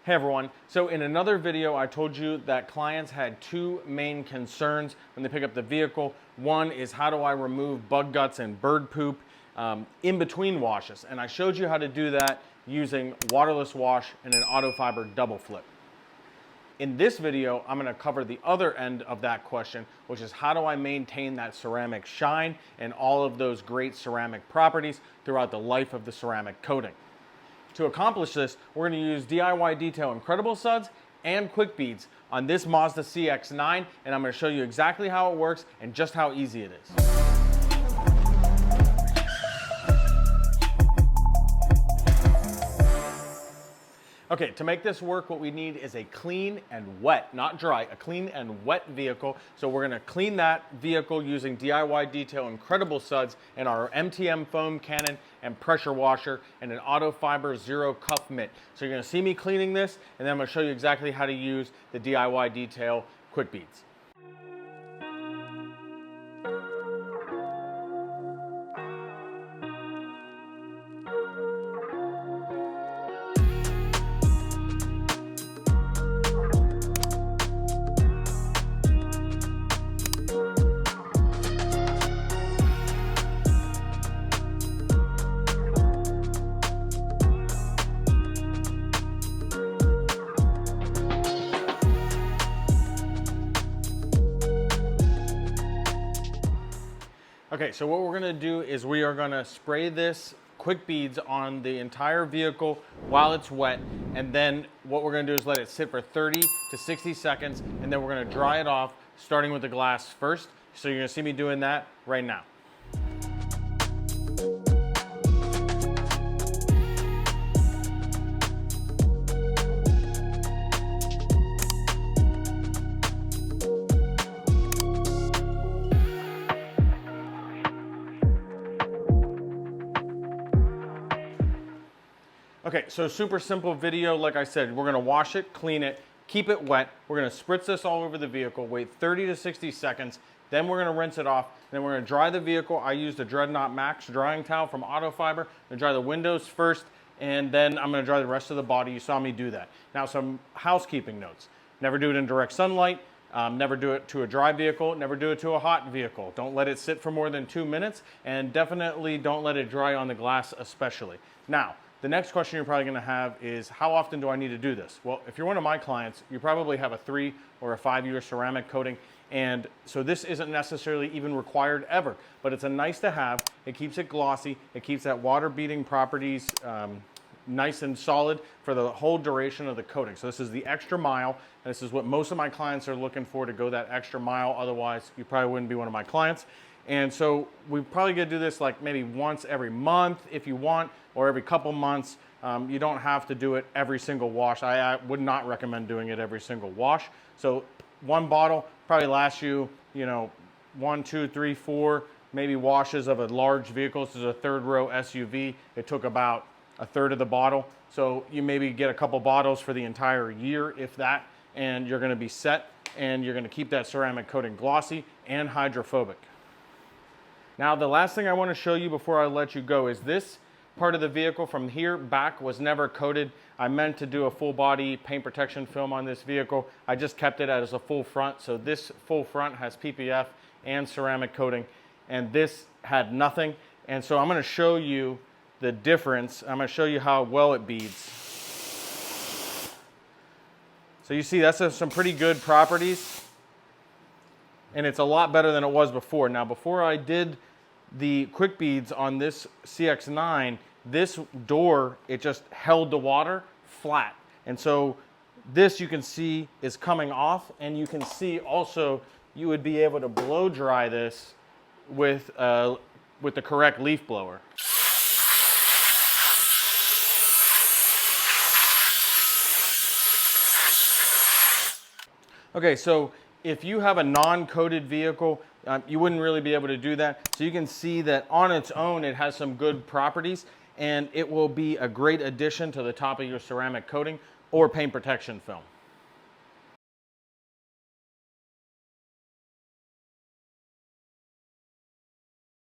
Hey everyone, so in another video I told you that clients had two main concerns when they pick up the vehicle. One is, how do I remove bug guts and bird poop in between washes? And I showed you how to do that using waterless wash and an auto fiber double flip. In this video, I'm going to cover the other end of that question, which is how do I maintain that ceramic shine and all of those great ceramic properties throughout the life of the ceramic coating. To accomplish this, we're going to use DIY Detail Incredible Suds and Quick Beads on this Mazda CX-9, and I'm going to show you exactly how it works and just how easy it is. Okay, to make this work, what we need is a clean and wet, not dry, a clean and wet vehicle. So we're gonna clean that vehicle using DIY Detail Incredible Suds and our MTM foam cannon and pressure washer and an auto fiber zero cuff mitt. So you're gonna see me cleaning this, and then I'm gonna show you exactly how to use the DIY Detail Quick Beads. Okay, so what we're gonna do is we are gonna spray this Quick Beads on the entire vehicle while it's wet, and then what we're gonna do is let it sit for 30 to 60 seconds, and then we're gonna dry it off, starting with the glass first. So you're gonna see me doing that right now. Okay, so super simple video. Like I said, we're gonna wash it, clean it, keep it wet. We're gonna spritz this all over the vehicle, wait 30 to 60 seconds, then we're gonna rinse it off, then we're gonna dry the vehicle. I used a Dreadnought Max drying towel from Auto Fiber. I'm gonna dry the windows first, and then I'm gonna dry the rest of the body. You saw me do that. Now, some housekeeping notes. Never do it in direct sunlight. Never do it to a dry vehicle. Never do it to a hot vehicle. Don't let it sit for more than 2 minutes, and definitely don't let it dry on the glass especially. Now, the next question you're probably gonna have is, how often do I need to do this? Well, if you're one of my clients, you probably have a 3 or a 5 year ceramic coating, and so this isn't necessarily even required ever, but it's a nice to have. It keeps it glossy, it keeps that water beating properties nice and solid for the whole duration of the coating. So this is the extra mile, and this is what most of my clients are looking for, to go that extra mile. Otherwise, you probably wouldn't be one of my clients. And so we probably gonna do this like maybe once every month if you want, or every couple months. You don't have to do it every single wash. I would not recommend doing it every single wash. So one bottle probably lasts you, 1, 2, 3, 4, maybe washes of a large vehicle. This is a third row SUV. It took about a third of the bottle. So you maybe get a couple bottles for the entire year, if that, and you're gonna be set, and you're gonna keep that ceramic coating glossy and hydrophobic. Now, the last thing I want to show you before I let you go is this part of the vehicle from here back was never coated. I meant to do a full body paint protection film on this vehicle. I just kept it as a full front. So this full front has PPF and ceramic coating, and this had nothing. And so I'm going to show you the difference. I'm going to show you how well it beads. So you see that's some pretty good properties, and it's a lot better than it was before. Now, before I did the Quick Beads on this CX-9, this door, it just held the water flat. And so this, you can see, is coming off, and you can see also you would be able to blow dry this with the correct leaf blower. Okay, so if you have a non-coated vehicle, you wouldn't really be able to do that. So you can see that on its own, it has some good properties, and it will be a great addition to the top of your ceramic coating or paint protection film.